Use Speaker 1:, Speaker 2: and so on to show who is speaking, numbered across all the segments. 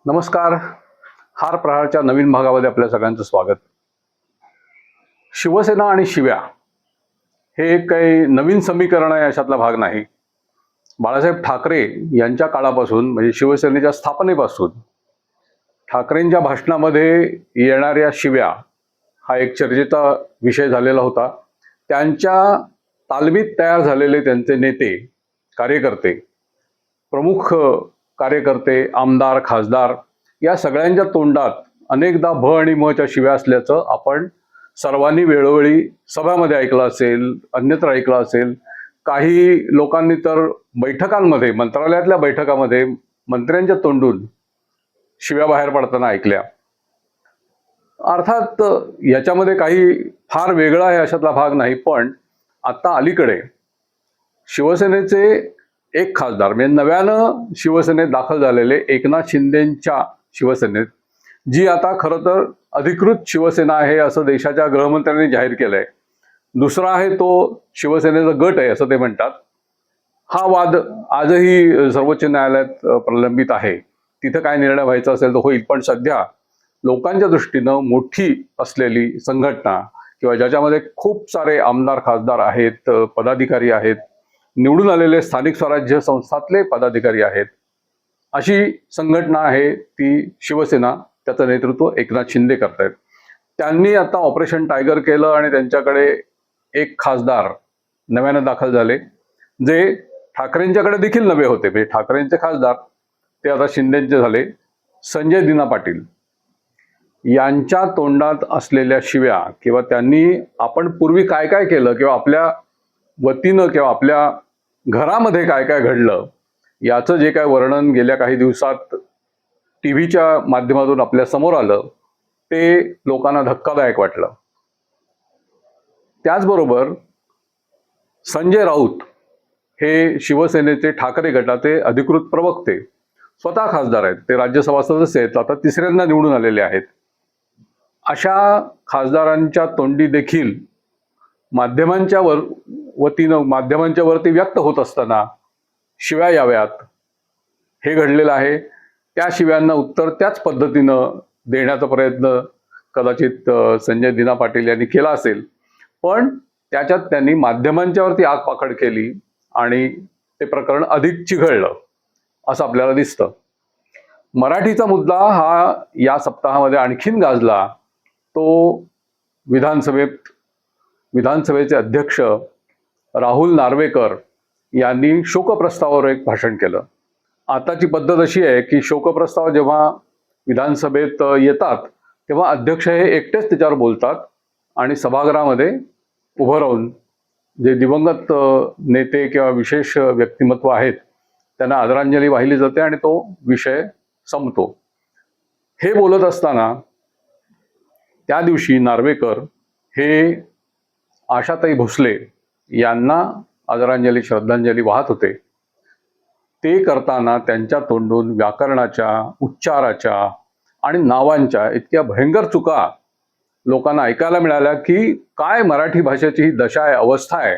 Speaker 1: नमस्कार. हार प्रहारच्या नवीन भागामध्ये आपल्या सगळ्यांचं स्वागत. शिवसेना आणि शिव्या हे एक काही नवीन समीकरण आहे अशातला भाग नाही. बाळासाहेब ठाकरे यांच्या काळापासून म्हणजे शिवसेनेच्या स्थापनेपासून ठाकरेंच्या भाषणामध्ये येणाऱ्या शिव्या हा एक चर्चेचा विषय झालेला होता. त्यांच्या तालमीत तयार झालेले त्यांचे नेते, कार्यकर्ते, प्रमुख कार्यकर्ते, आमदार, खासदार या सगळ्यांच्या तोंडात अनेकदा भ आणि मच्या शिव्या असल्याचं आपण सर्वांनी वेळोवेळी सभामध्ये ऐकलं असेल, अन्यत्र ऐकलं असेल. काही लोकांनी तर बैठकांमध्ये, मंत्रालयातल्या बैठकामध्ये मंत्र्यांच्या तोंडून शिव्या बाहेर पडताना ऐकल्या. अर्थात याच्यामध्ये काही फार वेगळा आहे अशातला भाग नाही. पण आता अलीकडे शिवसेनेचे एक खासदार म्हणजे नव्यानं शिवसेनेत दाखल झालेले एकनाथ शिंदेंच्या शिवसेनेत, जी आता खरं तर अधिकृत शिवसेना आहे असं देशाच्या गृहमंत्र्यांनी जाहीर केलंय. दुसरा आहे तो शिवसेनेचा गट आहे असं ते म्हणतात. हा वाद आजही सर्वोच्च न्यायालयात प्रलंबित आहे. तिथं काय निर्णय व्हायचा असेल तो होईल. पण सध्या लोकांच्या दृष्टीनं मोठी असलेली संघटना किंवा ज्याच्यामध्ये खूप सारे आमदार, खासदार आहेत, पदाधिकारी आहेत, निवडून आलेले स्थानिक स्वराज्य संस्थातले पदाधिकारी आहेत, अशी संघटना आहे ती शिवसेना. त्याचं नेतृत्व एकनाथ शिंदे करतायत. त्यांनी आता ऑपरेशन टायगर केलं आणि त्यांच्याकडे एक खासदार नव्यानं दाखल झाले, जे ठाकरेंच्याकडे देखील नवे होते. म्हणजे ठाकरेंचे खासदार ते आता शिंदेचे झाले. संजय दिना पाटील यांच्या तोंडात असलेल्या शिव्या किंवा त्यांनी आपण पूर्वी काय काय केलं किंवा आपल्या वतीनं किंवा आपल्या घरामध्ये काय काय घडलं याचं जे काय वर्णन गेल्या काही दिवसात टीव्हीच्या माध्यमातून आपल्या समोर आलं ते लोकांना धक्कादायक वाटलं. त्याचबरोबर संजय राऊत हे शिवसेनेचे ठाकरे गटाचे अधिकृत प्रवक्ते, स्वतः खासदार आहेत, ते राज्यसभा सदस्य आहेत, आता तिसऱ्यांदा निवडून आलेले आहेत. अशा खासदारांच्या तोंडी देखील माध्यमांच्या वरती व्यक्त होत असताना शिव्या याव्यात हे घडलेलं आहे. त्या शिव्यांना उत्तर त्याच पद्धतीनं देण्याचा प्रयत्न कदाचित संजय दिना पाटील यांनी केला असेल. पण त्याच्यात त्यांनी माध्यमांच्या वरती आगपाखड केली आणि ते प्रकरण अधिक चिघळलं असं आपल्याला दिसतं. मराठीचा मुद्दा हा या सप्ताहामध्ये आणखीन गाजला. तो विधानसभेचे अध्यक्ष राहुल नार्वेकर यांनी शोकप्रस्तावावर एक भाषण केलं. आताची पद्धत अशी आहे की शोकप्रस्ताव जेव्हा विधानसभेत येतात तेव्हा अध्यक्ष हे एकटेच त्याच्यावर बोलतात आणि सभागृहामध्ये उभं राहून जे दिवंगत नेते किंवा विशेष व्यक्तिमत्व आहेत त्यांना आदरांजली वाहिली जाते आणि तो विषय संपतो. हे बोलत असताना त्या दिवशी नार्वेकर हे आशाताई भोसले यांना आदरांजली, श्रद्धांजली वाहत होते. ते करताना त्यांच्या तोंडून व्याकरणाच्या, उच्चाराच्या आणि नावांच्या इतक्या भयंकर चुका लोकांना ऐकायला मिळाल्या की काय मराठी भाषेची ही दशा आहे, अवस्था आहे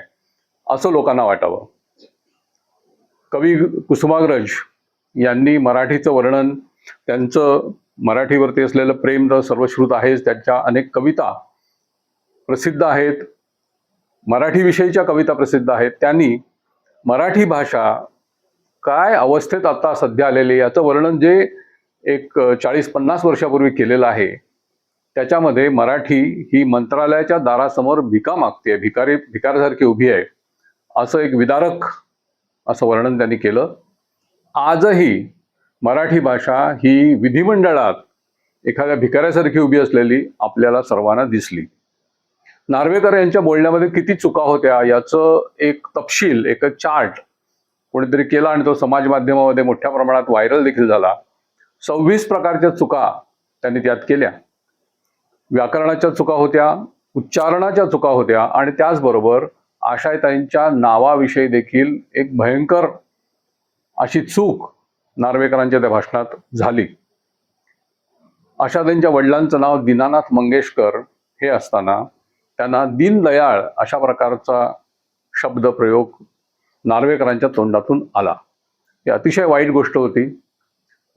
Speaker 1: असं लोकांना वाटावं. कवी कुसुमाग्रज यांनी मराठीचं वर्णन, त्यांचं मराठीवरती असलेलं प्रेम तर सर्वश्रुत आहेच, त्यांच्या अनेक कविता प्रसिद्ध आहेत, मराठीविषयीच्या कविता प्रसिद्ध आहेत. त्यांनी मराठी भाषा काय अवस्थेत आता सध्या आलेली याचं वर्णन जे एक 40-50 वर्षापूर्वी केलेलं आहे त्याच्यामध्ये मराठी ही मंत्रालयाच्या दारासमोर भिका मागते, भिकाऱ्यासारखी उभी आहे असं एक विदारक असं वर्णन त्यांनी केलं. आजही मराठी भाषा ही विधिमंडळात एखाद्या भिकाऱ्यासारखी उभी असलेली आपल्याला सर्वांना दिसली. नार्वेकर यांच्या बोलण्यामध्ये किती चुका होत्या याचं एक तपशील, एक चार्ट कोणीतरी केला आणि तो समाज माध्यमामध्ये मोठ्या प्रमाणात व्हायरल देखील झाला. 26 प्रकारच्या चुका त्यांनी त्यात केल्या. व्याकरणाच्या चुका होत्या, उच्चारणाच्या चुका होत्या आणि त्याचबरोबर आशाताईंच्या नावाविषयी देखील एक भयंकर अशी चूक नार्वेकरांच्या त्या भाषणात झाली. आशाताईंच्या वडिलांचं नाव दीनानाथ मंगेशकर हे असताना त्यांना दीनदयाळ अशा प्रकारचा शब्द प्रयोग नार्वेकरांच्या तोंडातून आला. ही अतिशय वाईट गोष्ट होती.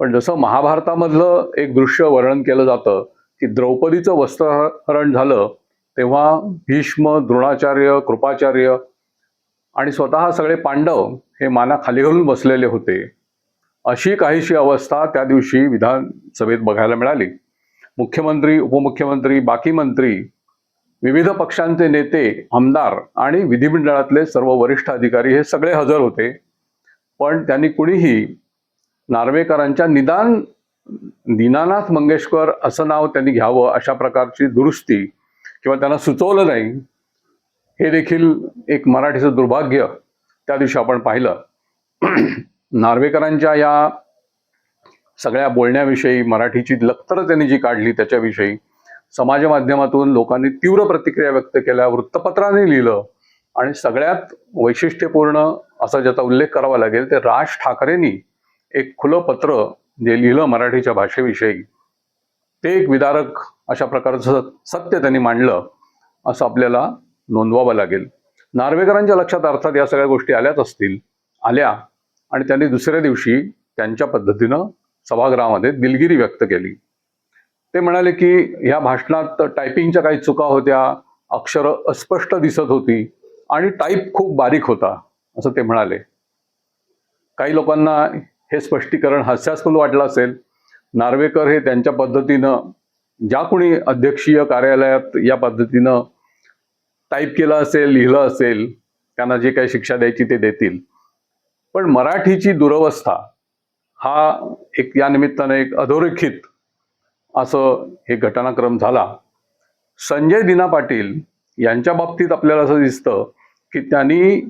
Speaker 1: पण जसं महाभारतामधलं एक दृश्य वर्णन केलं जातं की द्रौपदीचं वस्त्रहरण झालं तेव्हा भीष्म, द्रोणाचार्य, कृपाचार्य आणि स्वतः सगळे पांडव हे माना खाली घालून बसलेले होते. अशी काहीशी अवस्था त्या दिवशी विधानसभेत बघायला मिळाली. मुख्यमंत्री, उपमुख्यमंत्री, बाकी मंत्री, विविध पक्षांचे नेते, आमदार आणि विधिमंडळातले सर्व वरिष्ठ अधिकारी हे सगळे हजर होते. पण त्यांनी कुणीही नार्वेकरांच्या निदान दीनानाथ मंगेशकर असं नाव त्यांनी घ्यावं अशा प्रकारची दुरुस्ती किंवा त्यांना सुचवलं नाही. हे देखील एक मराठीचं दुर्भाग्य त्या दिवशी आपण पाहिलं. नार्वेकरांच्या या सगळ्या बोलण्याविषयी, मराठीची लक्तर त्यांनी जी काढली त्याच्याविषयी समाज माध्यमातून लोकांनी तीव्र प्रतिक्रिया व्यक्त केल्या, वृत्तपत्रांनी लिहिलं. आणि सगळ्यात वैशिष्ट्यपूर्ण असा ज्याचा उल्लेख करावा लागेल ते राज ठाकरेंनी एक खुलं पत्र जे लिहिलं मराठीच्या भाषेविषयी, ते एक विदारक अशा प्रकारचं सत्य त्यांनी मांडलं असं आपल्याला नोंदवावं लागेल. नार्वेकरांच्या लक्षात अर्थात या सगळ्या गोष्टी आल्या आणि त्यांनी दुसऱ्या दिवशी त्यांच्या पद्धतीनं सभागृहामध्ये दिलगिरी व्यक्त केली. ते म्हणाले की ह्या भाषणात टायपिंगच्या काही चुका होत्या, अक्षरं अस्पष्ट दिसत होती आणि टाईप खूप बारीक होता असं ते म्हणाले. काही लोकांना हे स्पष्टीकरण हास्यास्पद वाटलं असेल. नार्वेकर हे त्यांच्या पद्धतीनं ज्या कोणी अध्यक्षीय कार्यालयात या पद्धतीनं टाईप केलं असेल, लिहिलं असेल, त्यांना जे काही शिक्षा द्यायची ते देतील. पण मराठीची दुरवस्था हा एक या निमित्तानं एक अधोरेखित असं हे घटनाक्रम झाला. संजय दिना पाटील यांच्या बाबतीत आपल्याला असं दिसतं की त्यांनी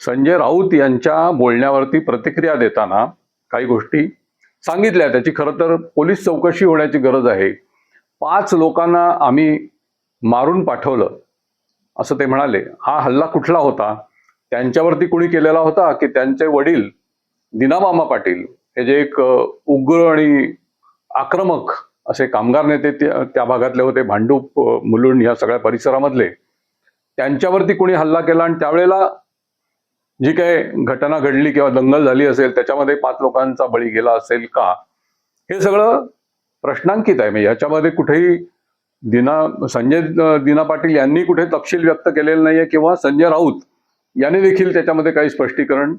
Speaker 1: संजय राऊत यांच्या बोलण्यावरती प्रतिक्रिया देताना काही गोष्टी सांगितल्या. त्याची खरं तर पोलीस चौकशी होण्याची गरज आहे. 5 लोकांना आम्ही मारून पाठवलं असं ते म्हणाले. हा हल्ला कुठला होता, त्यांच्यावरती कुणी केलेला होता की त्यांचे वडील दिनामामा पाटील हे जे एक उग्र आणि आक्रमक असे कामगार नेते त्या भागातले होते, भांडूप, मुलुंड या सगळ्या परिसरामधले, त्यांच्यावरती कुणी हल्ला केला आणि त्यावेळेला जी काही घटना घडली किंवा दंगल झाली असेल त्याच्यामध्ये 5 लोकांचा बळी गेला असेल का, हे सगळं प्रश्नांकित आहे. म्हणजे याच्यामध्ये कुठेही संजय दिना पाटील यांनी कुठे तपशील व्यक्त केलेला नाहीये किंवा संजय राऊत यांनी देखील त्याच्यामध्ये काही स्पष्टीकरण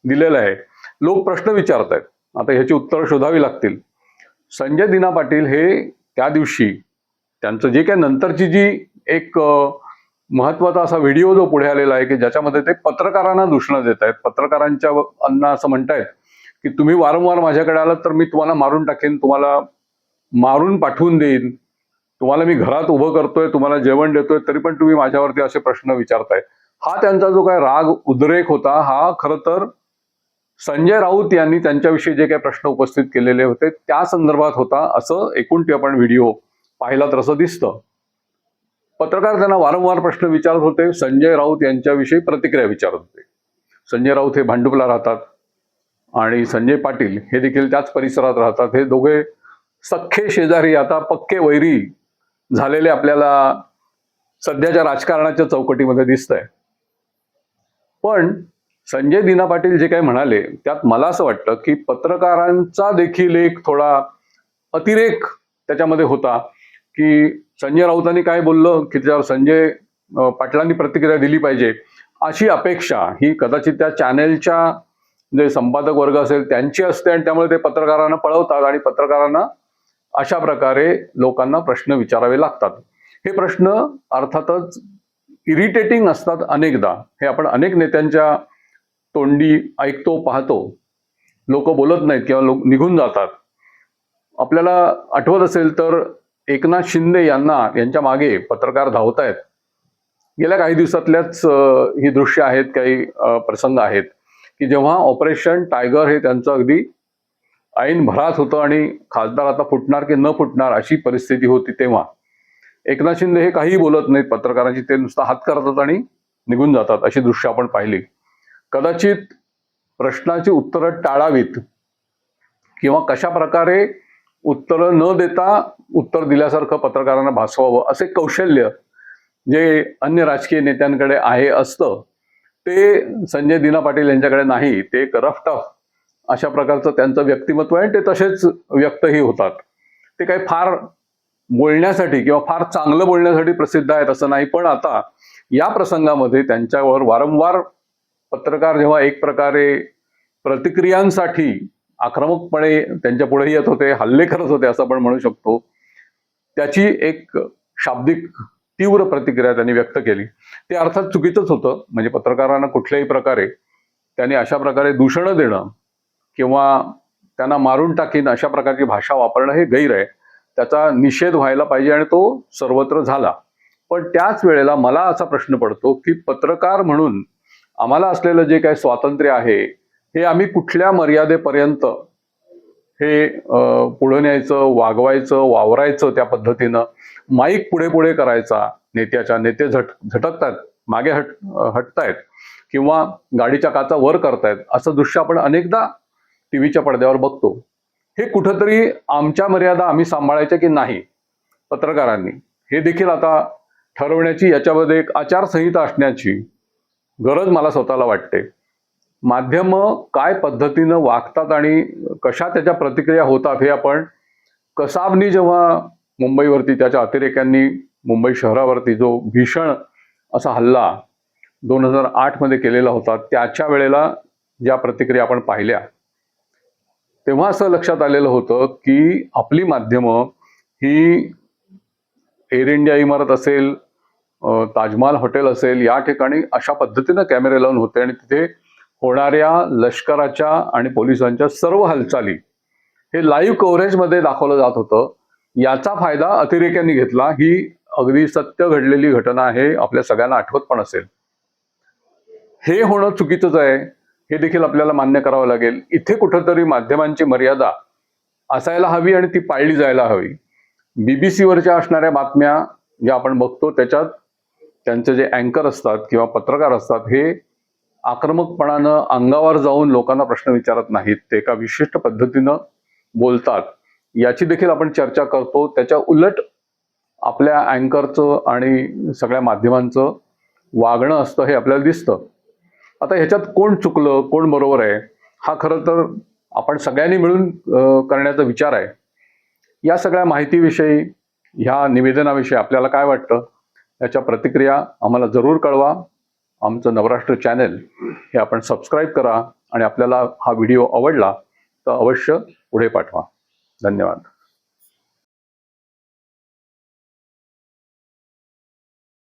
Speaker 1: दिलेलं आहे. लोक प्रश्न विचारत आहेत, आता ह्याची उत्तरं शोधावी लागतील. संजय दिना पाटील हे त्या दिवशी त्यांचं जे काही नंतरची जी एक महत्वाचा असा व्हिडिओ जो पुढे आलेला आहे की ज्याच्यामध्ये ते पत्रकारांना दूषणं देत आहेत. पत्रकारांच्या अन्ना असं म्हणतायत की तुम्ही वारंवार माझ्याकडे आलात तर मी तुम्हाला मारून टाकेन, तुम्हाला मारून पाठवून देईन, तुम्हाला मी घरात उभं करतोय, तुम्हाला जेवण देतोय, तरी पण तुम्ही माझ्यावरती असे प्रश्न विचारताय. हा त्यांचा जो काय राग उद्रेक होता हा खरं तर संजय राऊत यांनी त्यांच्याविषयी जे काही प्रश्न उपस्थित केलेले होते त्या संदर्भात होता असं एकूण आपण व्हिडिओ पाहिला तर असं दिसतं. पत्रकार त्यांना वारंवार प्रश्न विचारत होते, संजय राऊत यांच्याविषयी प्रतिक्रिया विचारत होते. संजय राऊत हे भांडुपला राहतात आणि संजय पाटील हे देखील त्याच परिसरात राहतात. हे दोघे सख्खे शेजारी, आता पक्के वैरी झालेले आपल्याला सध्याच्या राजकारणाच्या चौकटीमध्ये दिसतंय. पण संजय दिना पाटील जे काही म्हणाले त्यात मला असं वाटतं की पत्रकारांचा देखील एक थोडा अतिरेक त्याच्यामध्ये होता. की संजय राऊतांनी काय बोललं की त्याच्यावर संजय पाटलांनी प्रतिक्रिया दिली पाहिजे अशी अपेक्षा ही कदाचित त्या चॅनेलच्या जे संपादक वर्ग असेल त्यांची असते आणि त्यामुळे ते पत्रकारांना पळवतात आणि पत्रकारांना अशा प्रकारे लोकांना प्रश्न विचारावे लागतात. हे प्रश्न अर्थातच इरिटेटिंग असतात अनेकदा. हे आपण अनेक नेत्यांच्या तोंडी ऐकतो, पाहतो. लोक बोलत नाहीत किंवा लोक निघून जातात. आपल्याला आठवत असेल तर एकनाथ शिंदे यांच्या मागे पत्रकार धावत आहेत. गेल्या काही दिवसातल्याच ही दृश्य आहेत, काही प्रसंग आहेत की जेव्हा ऑपरेशन टायगर हे त्यांचं अगदी ऐन भरात होतं आणि खासदार आता फुटणार की न फुटणार अशी परिस्थिती होती, तेव्हा एकनाथ शिंदे हे काही बोलत नाहीत पत्रकारांची, ते नुसतं हात करतात आणि निघून जातात. अशी दृश्य आपण पाहिली. कदाचित प्रश्नाची उत्तरं टाळावीत किंवा कशा प्रकारे उत्तरं न देता उत्तर दिल्यासारखं पत्रकारांना भासवावं असे कौशल्य जे अन्य राजकीय नेत्यांकडे आहे असतं ते संजय दिना पाटील यांच्याकडे नाही. ते एक रफ टफ अशा प्रकारचं त्यांचं व्यक्तिमत्व आहे, ते तसेच व्यक्तही होतात. ते काही फार बोलण्यासाठी किंवा फार चांगलं बोलण्यासाठी प्रसिद्ध आहेत असं नाही, पण आता या प्रसंगामध्ये त्यांच्यावर वारंवार पत्रकार जेव्हा एक प्रकारे प्रतिक्रियांसाठी आक्रमकपणे त्यांच्या पुढे येत होते, हल्ले करत होते असं आपण म्हणू शकतो, त्याची एक शाब्दिक तीव्र प्रतिक्रिया त्यांनी व्यक्त केली. ते अर्थात चुकीचंच होतं. म्हणजे पत्रकारांना कुठल्याही प्रकारे त्यांनी अशा प्रकारे दूषणं देणं किंवा त्यांना मारून टाकीन अशा प्रकारची भाषा वापरणं हे गैर आहे. त्याचा निषेध व्हायला पाहिजे आणि तो सर्वत्र झाला. पण त्याच वेळेला मला असा प्रश्न पडतो की पत्रकार म्हणून आम्हाला असलेलं जे काही स्वातंत्र्य आहे हे आम्ही कुठल्या मर्यादेपर्यंत हे पुढे न्यायचं, वागवायचं, वावरायचं त्या पद्धतीनं, माईक पुढे पुढे करायचा, नेते झटकतात, मागे हटतायत किंवा गाडीच्या काचा वर करतायत असं दृश्य आपण अनेकदा टीव्हीच्या पडद्यावर बघतो. हे कुठंतरी आमच्या मर्यादा आम्ही सांभाळायच्या की नाही पत्रकारांनी, हे देखील आता ठरवण्याची, याच्यामध्ये एक आचारसंहिता असण्याची गरज मला स्वतःला वाटते. माध्यम काय पद्धतीनं वागतात आणि कशा त्याच्या प्रतिक्रिया होतात हे आपण कसाबनी जेव्हा मुंबईवरती त्याच्या अतिरेक्यांनी मुंबई शहरावरती जो भीषण असा हल्ला 2008 मध्ये केलेला होता, त्याच्या वेळेला ज्या प्रतिक्रिया आपण पाहिल्या तेव्हा असं लक्षात आलेलं होतं की आपली माध्यमं ही एअर इंडिया इमारत असेल, ताजमहाल हॉटेल असेल, या ठिकाणी अशा पद्धतीनं कॅमेरे लावून होते आणि तिथे होणाऱ्या लष्कराच्या आणि पोलिसांच्या सर्व हालचाली हे लाईव्ह कव्हरेजमध्ये दाखवलं जात होतं. याचा फायदा अतिरेक्यांनी घेतला. ही अगदी सत्य घडलेली घटना आहे, आपल्या सगळ्यांना आठवत पण असेल. हे होणं चुकीचंच आहे, हे देखील आपल्याला मान्य करावं लागेल. इथे कुठंतरी माध्यमांची मर्यादा असायला हवी आणि ती पाळली जायला हवी. बीबीसीवरच्या असणाऱ्या बातम्या ज्या आपण बघतो त्याच्यात त्यांचे जे अँकर असतात किंवा पत्रकार असतात हे आक्रमकपणानं अंगावर जाऊन लोकांना प्रश्न विचारत नाहीत, ते एका विशिष्ट पद्धतीनं बोलतात. याची देखील आपण चर्चा करतो. त्याच्या उलट आपल्या अँकरचं आणि सगळ्या माध्यमांचं वागणं असतं हे आपल्याला दिसतं. आता ह्याच्यात कोण चुकलं, कोण बरोबर आहे, हा खरं तर आपण सगळ्यांनी मिळून करण्याचा विचार आहे. या सगळ्या माहितीविषयी, ह्या निवेदनाविषयी आपल्याला काय वाटतं, याच्या प्रतिक्रिया आम्हाला जरूर कळवा. आमचं नवराष्ट्र चॅनेल हे आपण सबस्क्राईब करा आणि आपल्याला हा व्हिडिओ आवडला तर अवश्य पुढे पाठवा. धन्यवाद.